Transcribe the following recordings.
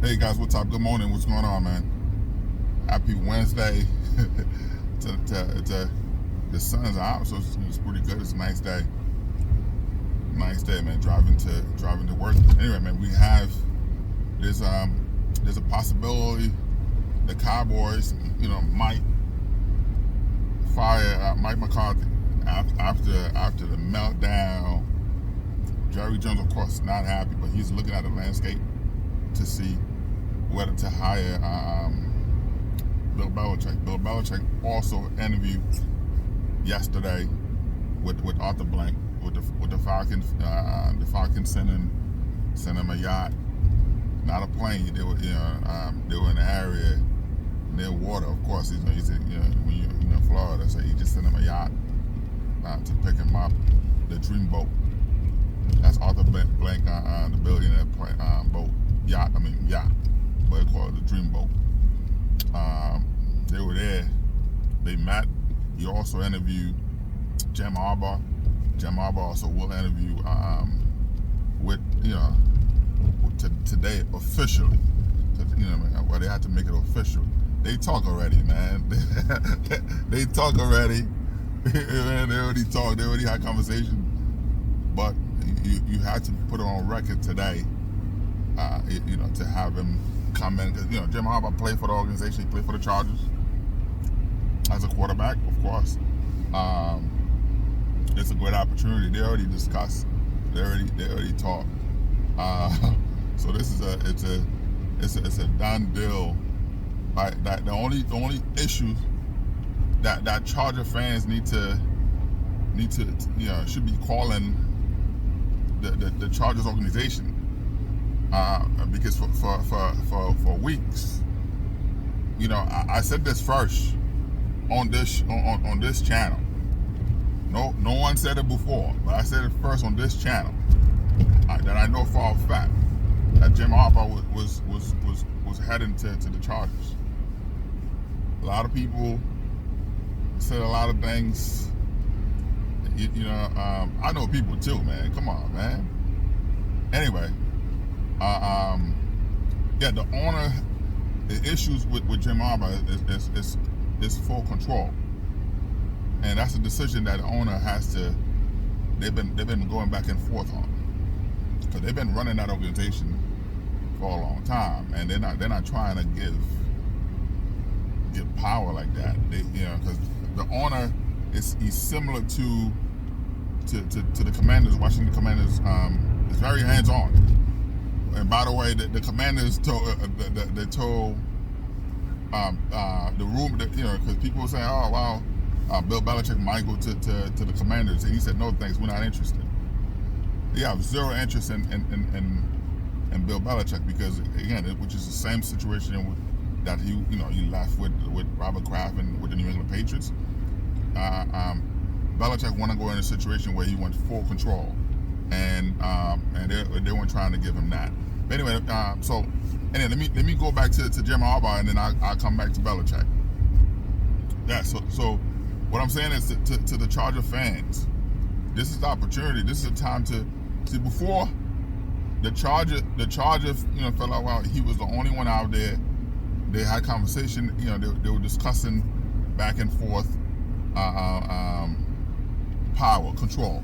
Hey guys, what's up? Good morning. What's going on, man? Happy Wednesday. The sun's out, so it's pretty good. It's a nice day. Nice day, man. Driving to work. Anyway, man, there's a possibility the Cowboys, might fire Mike McCarthy after the meltdown. Jerry Jones, of course, not happy, but he's looking at the landscape to see whether to hire Bill Belichick. Bill Belichick also interviewed yesterday with Arthur Blank with the Falcons. The Falcons sent him a yacht, not a plane. They were in the area near water. Of course, he's when you're in Florida, so he just sent him a yacht to pick him up, the Dreamboat. That's Arthur Blank, the billionaire boat yacht. But they call it the Dreamboat. They were there. They met. He also interviewed Jim Harbaugh. Jim Harbaugh also will interview today officially. Well, they had to make it official. They talk already, man. They talk already. Man, they already talk. They already had conversation. But you had to put it on record today, to have him come in. Because, Jim Harbaugh played for the organization. He played for the Chargers as a quarterback, of course. It's a great opportunity. They already discussed. They already talked. So this is it's a done deal. That the only issue that Charger fans need to should be calling the Chargers organization, because for weeks, I said this first on this channel. No one said it before, but I said it first on this channel. That I know for a fact that Jim Harbaugh was heading to the Chargers. A lot of people said a lot of things. I know people too, man. Come on, man. Anyway, the owner, the issues with Jim Harbaugh is full control, and that's a decision that the owner has to. They've been going back and forth on, because they've been running that organization for a long time, and they're not trying to give power like that. Because the owner he's similar to the Commanders. Washington Commanders is very hands-on. And by the way, the Commanders told the room that because people were saying, oh wow, Bill Belichick might go to the Commanders, and he said, no thanks, we're not interested. They have zero interest in Bill Belichick, because again, which is the same situation that he left with Robert Kraft and with the New England Patriots. Belichick want to go in a situation where he wants full control, and they weren't trying to give him that. But anyway, let me go back to Jim Harbaugh, and then I'll come back to Belichick. Yeah. So what I'm saying is to the Charger fans, this is the opportunity. This is the time to see. Before the Charger felt like, wow, he was the only one out there. They had conversation. They were discussing back and forth. Power, control,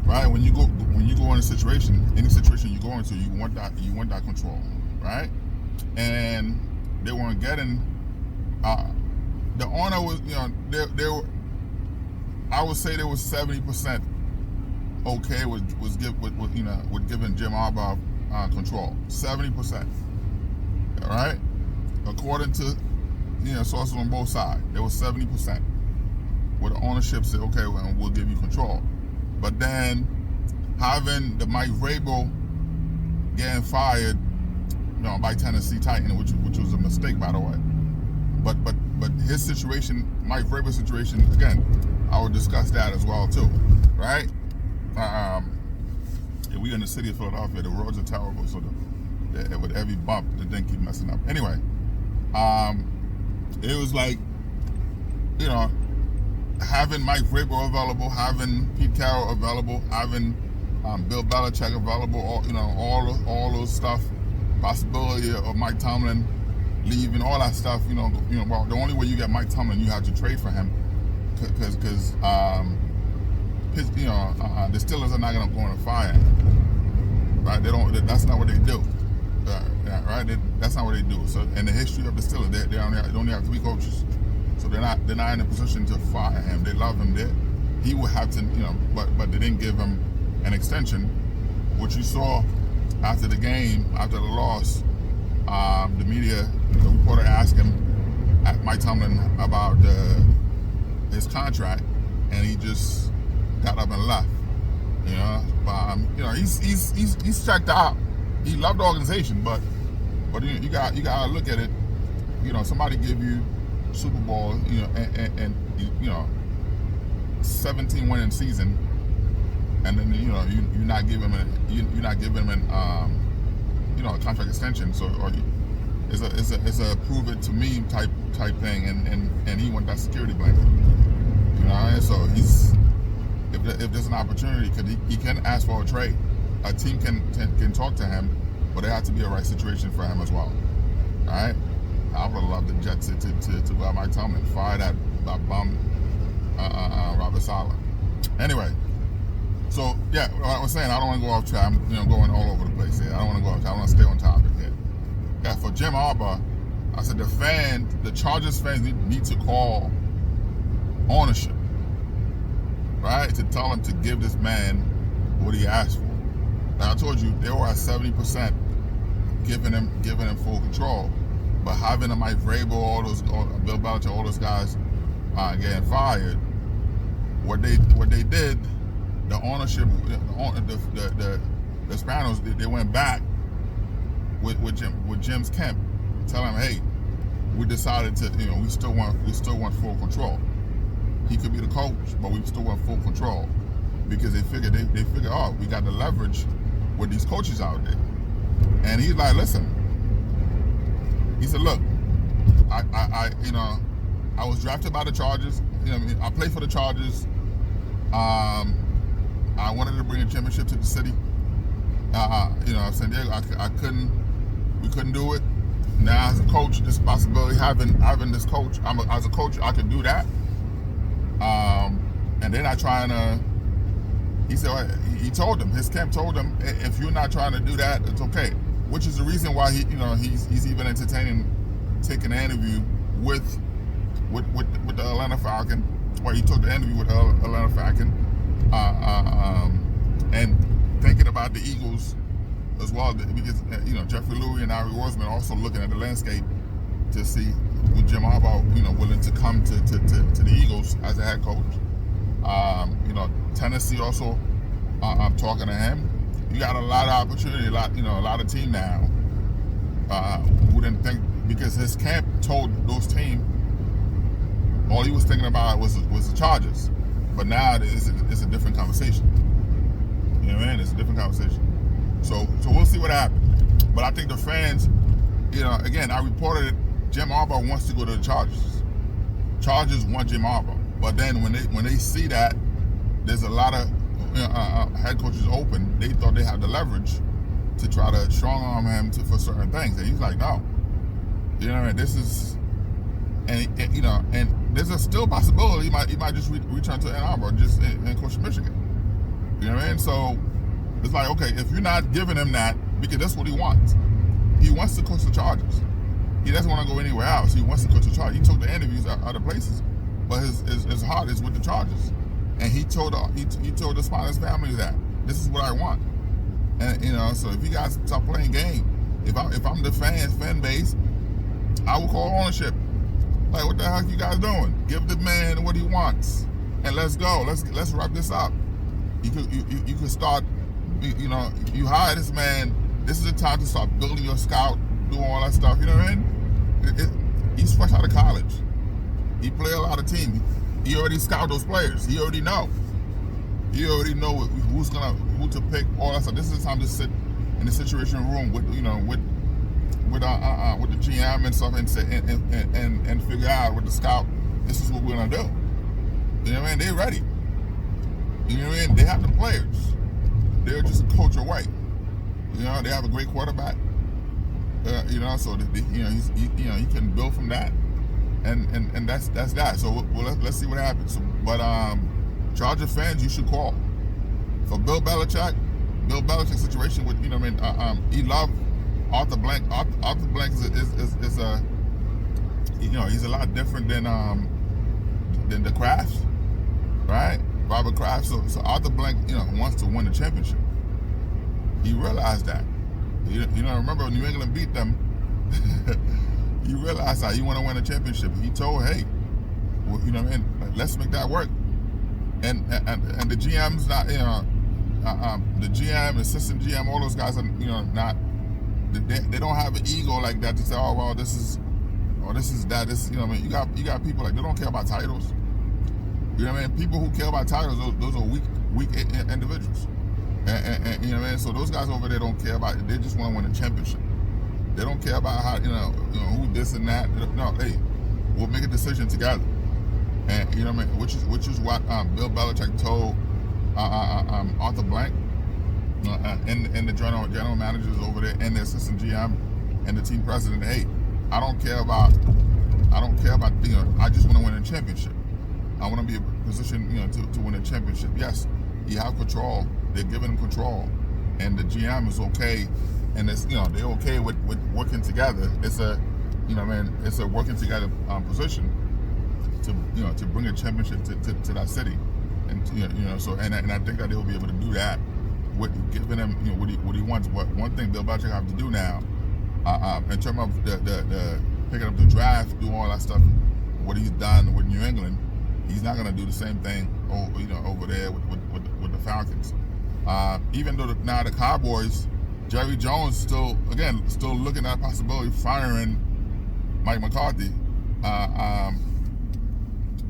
right? When you go in a situation, any situation you go into, you want that control, right? And they weren't getting. The owner was, they were. I would say they were 70% okay with giving Jim Harbaugh control. 70%, all right? According to sources on both sides, there was 70%. Where the ownership said, okay, well, we'll give you control. But then having the Mike Vrabel getting fired, by Tennessee Titans, which was a mistake, by the way. But his situation, Mike Vrabel's situation, again, I will discuss that as well too, right? We in the city of Philadelphia, the roads are terrible, so with every bump, the thing keep messing up. Anyway, it was like, having Mike Vrabel available, having Pete Carroll available, having Bill Belichick available, all those stuff possibility of Mike Tomlin leaving, all that stuff. Well, the only way you get Mike Tomlin, you have to trade for him, because the Steelers are not going to fire him, right? They don't. That's not what they do, right? That's not what they do. So, in the history of the Steelers, they only have 3 coaches, so they're not in a position to fire him. They love him. He would have to, but they didn't give him an extension, which you saw after the game, after the loss. The reporter asked him, Mike Tomlin, about his contract, and he just got up and left. He's checked out. He loved the organization, but you got to look at it. Somebody give you Super Bowl, and 17 winning season, and then you're not giving him a contract extension. So it's a prove it to me type thing, and he want that security blanket. So if there's an opportunity, he can ask for a trade. A team can talk to him, but it has to be a right situation for him as well. All right. I would have loved the Jets to go out Mike Tomlin, fire that bum Robert Saleh. Anyway, so yeah, what I was saying, I don't want to go off track. I'm going all over the place here. I don't want to go off track. I want to stay on topic here. Yeah, for Jim Harbaugh, I said the Chargers fans need to call ownership, right, to tell him to give this man what he asked for. Now I told you they were at 70%, giving him full control. But having a Mike Vrabel, Bill Belichick, all those guys getting fired, what they did, the ownership, the Spanos, they went back with Jim's camp, telling him, hey, we decided to, we still want full control. He could be the coach, but we still want full control, because they figured, oh, we got the leverage with these coaches out there. And he's like, listen. He said, look, I was drafted by the Chargers. I played for the Chargers. I wanted to bring a championship to the city. San Diego, we couldn't do it. Now as a coach, this possibility, having this coach, as a coach, I could do that. And they're not trying to, he said, he told them, his camp told him, if you're not trying to do that, it's okay. Which is the reason why he's even entertaining taking an interview with the Atlanta Falcons, where he took the interview with the Atlanta Falcons, and thinking about the Eagles as well, because Jeffrey Lurie and Ari Roseman also looking at the landscape to see with Jim Harbaugh willing to come to the Eagles as a head coach. Tennessee also talking to him. You got a lot of opportunity, a lot of team now who didn't think, because his camp told those teams all he was thinking about was the Chargers. But now it's a different conversation. You know what I mean? It's a different conversation. So we'll see what happens. But I think the fans, again, I reported it, Jim Harbaugh wants to go to the Chargers. Chargers want Jim Harbaugh. But then when they see that there's a lot of head coaches open, they thought they had the leverage to try to strong arm him for certain things, and he's like, no, this is, and there's a still possibility he might just return to Ann Arbor, just and coach Michigan. You know what I mean? So it's like, okay, if you're not giving him that, because that's what he wants. He wants to coach the Chargers. He doesn't want to go anywhere else. He wants to coach the Chargers. He took the interviews at other places, but his heart is with the Chargers. And he told the Spanish family that this is what I want. And so if you guys stop playing game, if I'm the fan base, I will call ownership. Like, what the heck you guys doing? Give the man what he wants, and let's go. Let's wrap this up. You could start. You hire this man. This is the time to start building your scout, doing all that stuff. You know what I mean? He's fresh out of college. He played a lot of teams. He already scouted those players. He already know. He already know who to pick, all that stuff. This is the time to sit in the situation room with the GM and stuff, and figure out with the scout, this is what we're gonna do. You know what I mean? They're ready. You know what I mean? They have the players. They're just a coach away. They have a great quarterback. So he can build from that, and that's that. So let's see what happens. So, but Charger fans, you should call for Bill Belichick. Bill Belichick's situation with he loved Arthur Blank. Arthur Blank is a he's a lot different than the Kraft, right? Robert Kraft. So Arthur Blank wants to win the championship. He realized that. Remember when New England beat them, he realized that he want to win a championship. He told, hey, let's make that work. And the GM's not, the GM, assistant GM, all those guys are, not, they don't have an ego like that to say, oh, well, this is that. You got people like, they don't care about titles. People who care about titles, those are weak individuals. And so those guys over there don't care about it. They just want to win a championship. They don't care about how, who this and that. No, hey, we'll make a decision together. And which is what Bill Belichick told Arthur Blank and the general managers over there and the assistant GM and the team president. Hey, I don't care about I just want to win a championship. I want to be in a position to win a championship. Yes, you have control. They're giving him control, and the GM is okay, and it's they're okay with working together. It's a it's a working together position to bring a championship to that city, and so and I think that they'll be able to do that with giving him what he wants. But one thing Bill Belichick have to do now, in terms of the picking up the draft, doing all that stuff, what he's done with New England, he's not going to do the same thing over there with the Falcons. Even though now the Cowboys, Jerry Jones still looking at the possibility of firing Mike McCarthy,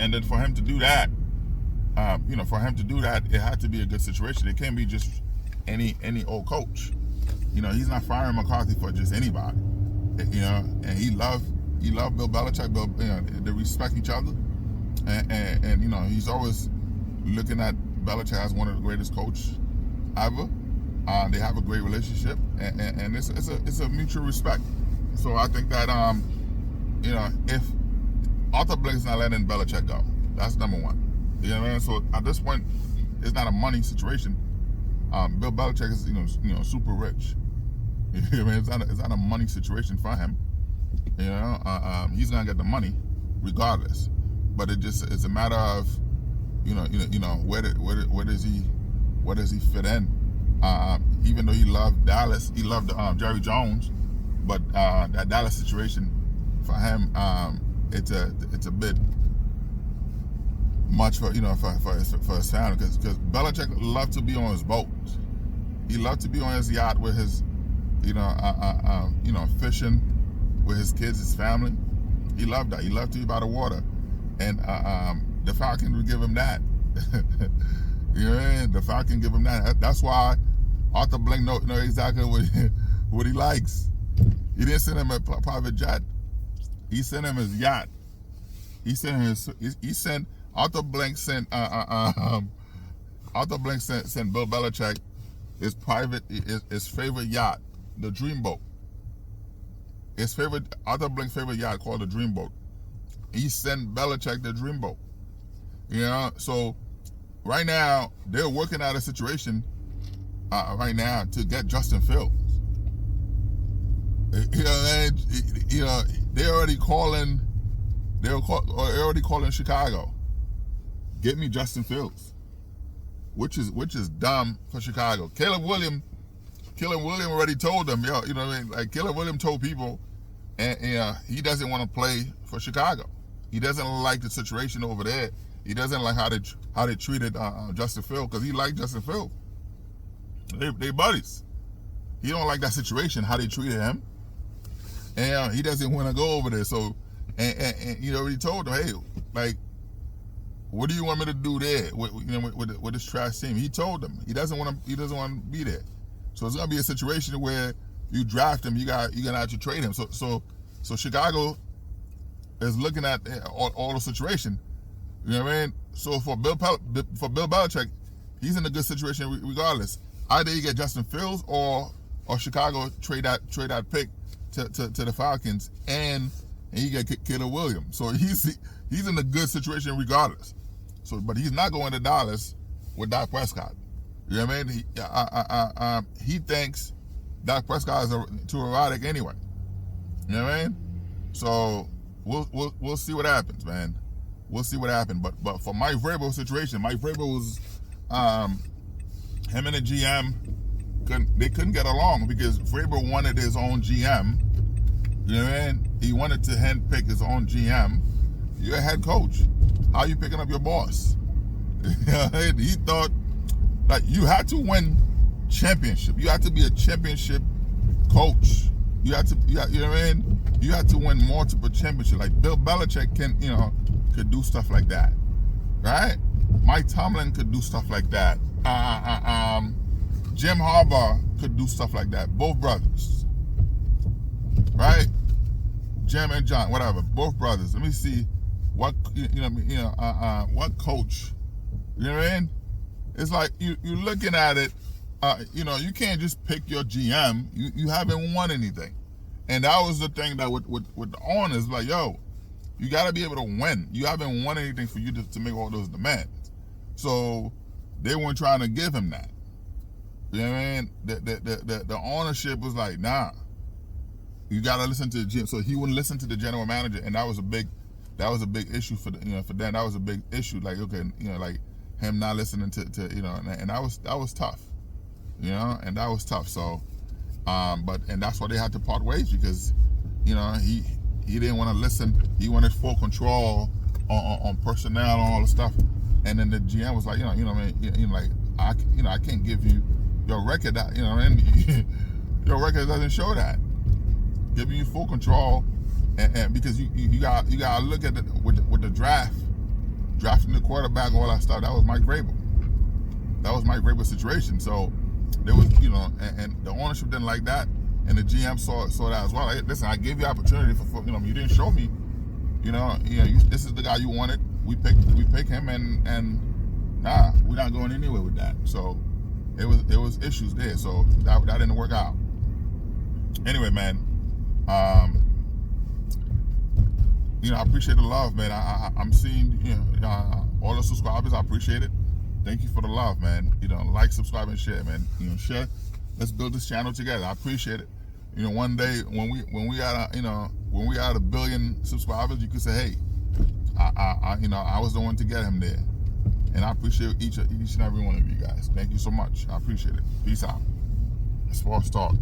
and then for him to do that, it had to be a good situation. It can't be just any old coach. He's not firing McCarthy for just anybody. And he loved Bill Belichick. They respect each other, and he's always looking at Belichick as one of the greatest coaches ever. They have a great relationship, and it's a mutual respect. So I think that if Arthur Blake's not letting Belichick go, that's number one. So at this point, it's not a money situation. Bill Belichick is super rich. It's not a money situation for him. He's gonna get the money regardless. But it's a matter of where does he fit in? Even though he loved Dallas, he loved Jerry Jones, but that Dallas situation for him, it's a bit much for his family, because Belichick loved to be on his boat. He loved to be on his yacht with his fishing with his kids, his family. He loved that. He loved to be by the water, and the Falcons would give him that. The Falcons give him that. That's why Arthur Blank know exactly what he likes. He didn't send him a private jet. He sent him his yacht. Arthur Blank sent Bill Belichick his favorite yacht, the Dreamboat. Arthur Blank's favorite yacht called the Dreamboat. He sent Belichick the Dreamboat. So right now they're working out a situation right now to get Justin Fields. They're already calling Chicago. Get me Justin Fields, which is dumb for Chicago. Caleb Williams already told them, like Caleb Williams told people, and he doesn't want to play for Chicago. He doesn't like the situation over there. He doesn't like how they treated Justin Fields, because he liked Justin Fields. They buddies. He don't like that situation, how they treated him, and he doesn't want to go over there. So, and he already told him, hey, like, what do you want me to do there with this trash team? He told them he doesn't want to be there. So it's gonna be a situation where you draft him, you're gonna have to trade him. So Chicago is looking at all the situation. You know what I mean? So for Bill Belichick, he's in a good situation regardless. Either you get Justin Fields or Chicago trade that pick to the Falcons, and he got Caleb Williams. So he's in a good situation regardless. So, but he's not going to Dallas with Dak Prescott. You know what I mean? He thinks Dak Prescott is too erratic anyway. You know what I mean? So we'll see what happens, man. We'll see what happens. But for Mike Vrabel situation, Mike Vrabel was him and the GM couldn't get along because Vrabel wanted his own GM. You know what I mean? He wanted to handpick his own GM. You're a head coach. How are you picking up your boss? He thought like you had to win championship. You had to be a championship coach. You know what I mean? You had to win multiple championships. Like Bill Belichick could do stuff like that, right? Mike Tomlin could do stuff like that. Jim Harbaugh could do stuff like that. Both brothers, right? Jim and John, whatever. Both brothers. Let me see what what coach. You know what I mean? It's like you're looking at it. You can't just pick your GM. You haven't won anything, and that was the thing that with the owners, like, yo, you got to be able to win. You haven't won anything for you to make all those demands. So they weren't trying to give him that. You know what I mean? The ownership was like, nah, you got to listen to the GM. So he wouldn't listen to the general manager, and that was a big issue for them. That was a big issue. Like, okay, like him not listening to and that was tough. And that was tough. So, and that's why they had to part ways because, he didn't want to listen. He wanted full control on personnel and all the stuff. And then the GM was like, I can't give you your record. That your record doesn't show that. Giving you full control, and because you got to look at it with the draft, drafting the quarterback, all that stuff. That was Mike Vrabel. That was Mike Vrabel's situation. So there was, and the ownership didn't like that, and the GM saw that as well. Like, listen, I gave you opportunity for you didn't show me, this is the guy you wanted. We pick him, and nah, we're not going anywhere with that. So it was issues there. So that didn't work out. Anyway, man, I appreciate the love, man. I'm seeing all the subscribers. I appreciate it. Thank you for the love, man. Like, subscribe, and share, man. Share. Let's build this channel together. I appreciate it. One day when we got a billion subscribers, you could say, hey, I was the one to get him there, and I appreciate each and every one of you guys. Thank you so much. I appreciate it. Peace out. Sports Talk.